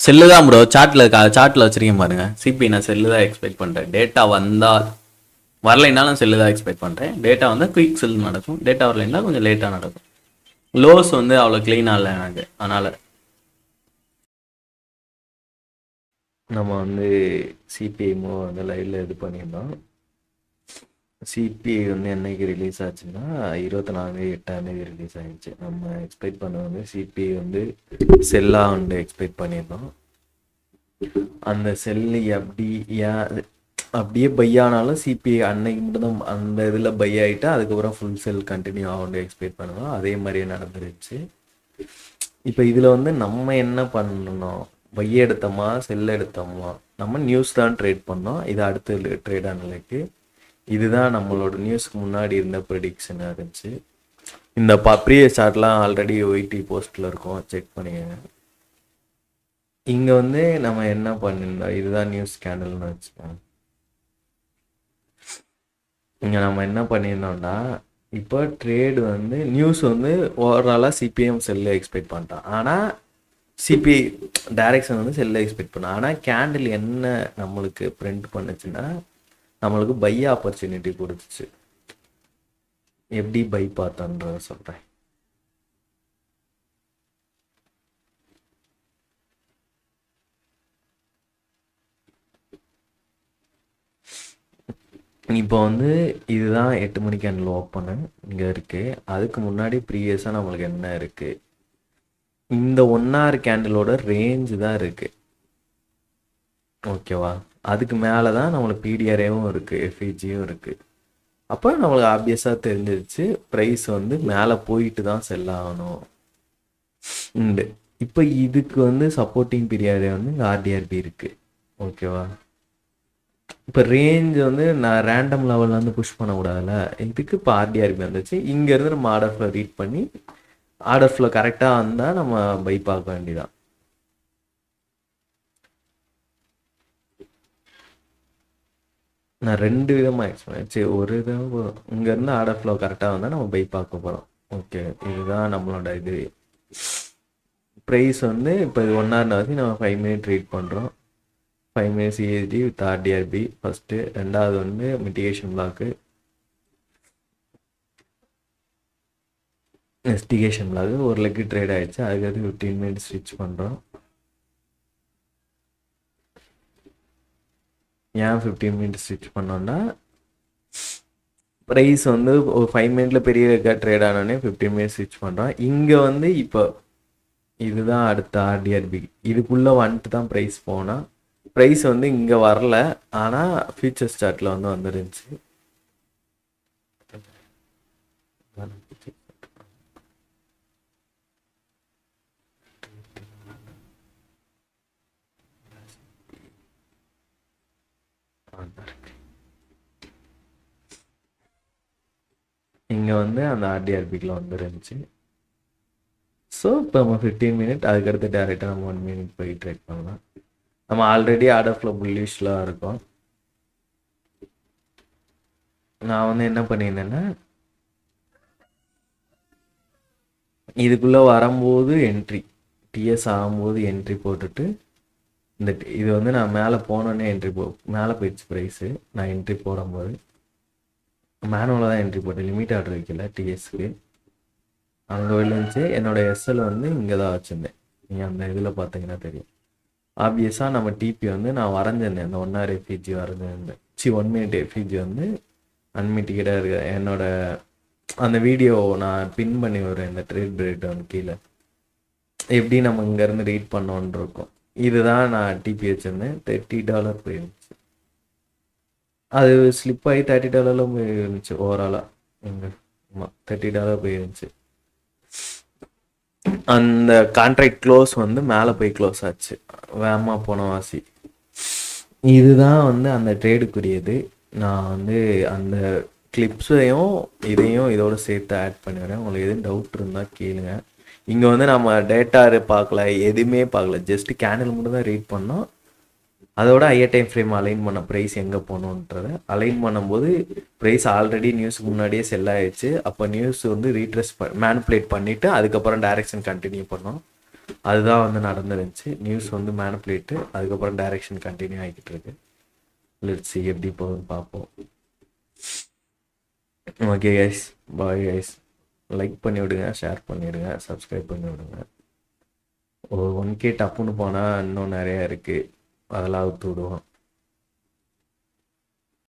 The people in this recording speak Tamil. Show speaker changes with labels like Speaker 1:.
Speaker 1: செல்லு தான் ப்ரோ. சார்ட்டில் வச்சிருக்கேன் பாருங்க. சிபி நான் செல்லு தான் எக்ஸ்பெக்ட் பண்ணுறேன். டேட்டா வந்தால் வரலைன்னாலும் செல்லு தான் எக்ஸ்பெக்ட் பண்ணுறேன். டேட்டா வந்தால் குயிக் செல் நடக்கும். டேட்டா வரலைன்னா கொஞ்சம் லேட்டாக நடக்கும். லோஸ் வந்து அவ்வளோ க்ளீனாக இல்லை எனக்கு. அதனால் நம்ம வந்து சிபிஐ வந்து லைவில் இது பண்ணியிருந்தோம். சிபிஐ வந்து என்னைக்கு ரிலீஸ் ஆச்சுன்னா 24/8 ரிலீஸ் ஆகிடுச்சு. நம்ம எக்ஸ்பெக்ட் பண்ண வந்து சிபிஐ வந்து செல்லாக வந்து எக்ஸ்பெக்ட் பண்ணியிருந்தோம். அந்த செல்லு எப்படி ஏன் அப்படியே பை ஆனாலும் சிபிஐ அன்னைக்கு மட்டும்தான் அந்த இதில் பை ஆகிட்டு அதுக்கப்புறம் ஃபுல் செல் கண்டினியூ ஆகும்னு எக்ஸ்பெக்ட் பண்ணுவோம். அதே மாதிரியே நடந்துருச்சு. இப்போ இதில் வந்து நம்ம என்ன பண்ணணும், பை எடுத்தோமா செல் எடுத்தோமா, நம்ம நியூஸ் தான் ட்ரேட் பண்ணோம். இது அடுத்த ட்ரேட் அனலைக்கு இதுதான் நம்மளோட நியூஸ்க்கு முன்னாடி இருந்த ப்ரெடிக்ஷனாக இருந்துச்சு. இந்த ப்ரீவியஸ் சார்ட்லாம் ஆல்ரெடி ஒய்டி போஸ்ட்டில் இருக்கும், செக் பண்ணிக்கங்க. இங்கே வந்து நம்ம என்ன பண்ணியிருந்தோம், இதுதான் நியூஸ் கேண்டல்னு வச்சுக்கோங்க. இங்கே நம்ம என்ன பண்ணியிருந்தோம்னா, இப்போ ட்ரேடு வந்து நியூஸ் வந்து ஓவராலாக சிபிஎம் செல்லை எக்ஸ்பெக்ட் பண்ணிட்டான். ஆனால் சிபிஐ டைரக்ஷன் வந்து செல்லை எக்ஸ்பெக்ட் பண்ணோம். ஆனால் கேண்டில் என்ன நம்மளுக்கு பிரிண்ட் பண்ணுச்சுன்னா நம்மளுக்கு பை ஆப்பர்ச்சுனிட்டி கொடுத்துச்சு. எப்படி பை பார்த்தோன்றத சொல்கிறேன். இப்போ வந்து இதுதான் 8 மணிக்கு அண்ட் ஓப்பனு இங்கே இருக்குது. அதுக்கு முன்னாடி ப்ரீவியஸாக நம்மளுக்கு என்ன இருக்குது, இந்த 1 hour கேண்டிலோட ரேஞ்சு தான் இருக்குது. ஓகேவா? அதுக்கு மேலே தான் நம்மளுக்கு பிடிஆர்ஏவும் இருக்குது, எஃப்இஜியும் இருக்குது. அப்போ நம்மளுக்கு ஆப்வியஸாக தெரிஞ்சிருச்சு ப்ரைஸ் வந்து மேலே போயிட்டு தான் செல் ஆகணும் உண்டு. இப்போ இதுக்கு வந்து சப்போர்ட்டிங் பீரியட் வந்து இங்கே ஆர்டிஆர்பி இருக்குது. ஓகேவா? இப்போ ரேஞ்ச் வந்து நான் ரேண்டம் லெவலில் வந்து புஷ் பண்ணக்கூடாதுல்ல, இதுக்கு இப்போ ஆர்டிஆர்பி வந்துச்சு. இங்கேருந்து நம்ம ஆர்டர் ஃப்ளோ ரீட் பண்ணி ஆர்டர் ஃப்ளோ கரெக்டாக வந்தால் நம்ம பை பார்க்க வேண்டியதான். நான் 2 விதமாக எக்ஸ்பிளைன். சரி, ஒரு இதாக இங்கேருந்து ஆர்டர் ஃப்ளோ கரெக்டாக வந்தால் நம்ம பை பார்க்க போகிறோம். ஓகே, இதுதான் நம்மளோட இது. ப்ரைஸ் வந்து இப்போ இது 1 hour வச்சு நம்ம 5 minute ரீட் பண்ணுறோம். 5 minutes CST with RdRp first. ரெண்டாவது வந்து மிட்டிகேஷன் பிளாக்கு, இன்வெஸ்டிகேஷன் பிளாக்கு. ஒரு லெக்கு ட்ரேட் ஆகிடுச்சு. அதுக்கடுத்து 15 minutes ஸ்விட்ச் பண்ணுறோம். ஏன் 15 minutes ஸ்விட்ச் பண்ணோன்னா ப்ரைஸ் வந்து ஒரு 5 minute பெரிய லெக்காக ட்ரேட் ஆனோடனே 15 minutes ஸ்விட்ச் பண்ணுறோம். இங்கே வந்து இப்போ இதுதான் அடுத்த ஆர்டிஆர்பி. இதுக்குள்ளே வந்துட்டு தான் ப்ரைஸ் போனால் ப்ரைஸ் வந்து இங்கே வரல, ஆனால் ஃபியூச்சர் சார்ட்டில் வந்து வந்துருந்துச்சு. இங்கே வந்து அந்த ஆர்டிஆர்பிக்கில் வந்துருந்துச்சு. ஸோ இப்போ நம்ம 15 minute அதுக்கடுத்து டேரெக்டாக நம்ம 1 minute போய் ட்ரேட் பண்ணலாம். நம்ம ஆல்ரெடி ஆர்டர் ஃப்ளோ புல்லிஷில் இருக்கோம். நான் வந்து என்ன பண்ணியிருந்தேன்னா இதுக்குள்ளே வரும்போது என்ட்ரி, டிஎஸ் ஆகும்போது என்ட்ரி போட்டுட்டு இந்த இது வந்து நான் மேலே போனோடனே என்ட்ரி மேலே போயிடுச்சு ப்ரைஸு. நான் என்ட்ரி போடும்போது மேனுவலாக தான் என்ட்ரி போட்டேன், லிமிட் ஆர்டர் வைக்கல. டிஎஸ்க்கு அங்கே விழுந்துச்சு. என்னோடய எஸ்எல் வந்து இங்கே தான் வச்சுருந்தேன். நீங்கள் அந்த இதில் பார்த்தீங்கன்னா தெரியும். ஆப்வியஸாக நம்ம டிபி வந்து நான் வரைஞ்சிருந்தேன், அந்த 1 hour எஃப்இஜி வரைஞ்சிருந்தேன். 1 minute எஃப்இஜி வந்து அன்மிட்டிகேட்டாக இருக்கு. என்னோட அந்த வீடியோ நான் பின் பண்ணி விடுறேன், இந்த ட்ரேட் பிரேட் வந்து கீழே எப்படி நம்ம இங்கேருந்து ரீட் பண்ணோன்னு இருக்கும். இதுதான் நான் டிபி வச்சுருந்தேன். $30 போயிருந்துச்சு. அது ஸ்லிப் ஆகி $30 போயிருந்துச்சு ஓவராலாக. ஆமாம், $30 போயிருந்துச்சு. அந்த கான்ட்ராக்ட் க்ளோஸ் வந்து மேலே போய் க்ளோஸ் ஆச்சு, வேகமாக போன வாசி. இதுதான் வந்து அந்த ட்ரேடுக்குரியது. நான் வந்து அந்த கிளிப்ஸையும் இதையும் இதோட சேர்த்து ஆட் பண்ணிடுறேன். உங்களுக்கு எதுவும் டவுட் இருந்தால் கேளுங்க. இங்கே வந்து நம்ம டேட்டா பார்க்கல, எதுவுமே பார்க்கல, ஜஸ்ட்டு கேண்டில் மட்டும் தான் ரீட் பண்ணோம். அதோட ஹையர் டைம் ஃப்ரேம் அலைன் பண்ண ப்ரைஸ் எங்கே போகணுன்றதை அலைன் பண்ணும்போது ப்ரைஸ் ஆல்ரெடி நியூஸுக்கு முன்னாடியே செல் ஆயிடுச்சு. அப்போ நியூஸ் வந்து ரீட்ரெஸ் மேனிப்புலேட் பண்ணிவிட்டு அதுக்கப்புறம் டைரக்ஷன் கண்டினியூ பண்ணோம். அதுதான் வந்து நடந்துருந்துச்சு. நியூஸ் வந்து மேனிப்புலேட்டு அதுக்கப்புறம் டைரக்ஷன் கண்டினியூ ஆகிக்கிட்டு இருக்கு. லெட்ஸ் see எப்படி போகுதுன்னு பார்ப்போம். Okay guys, bye guys. Like பண்ணி விடுங்க, ஷேர் பண்ணிவிடுங்க, சப்ஸ்கிரைப் பண்ணி விடுங்க. ஒரு 1K டப்புன்னு போனால் இன்னும் நிறையா இருக்குது, அதெல்லாம் அவுத்து விடுவோம்.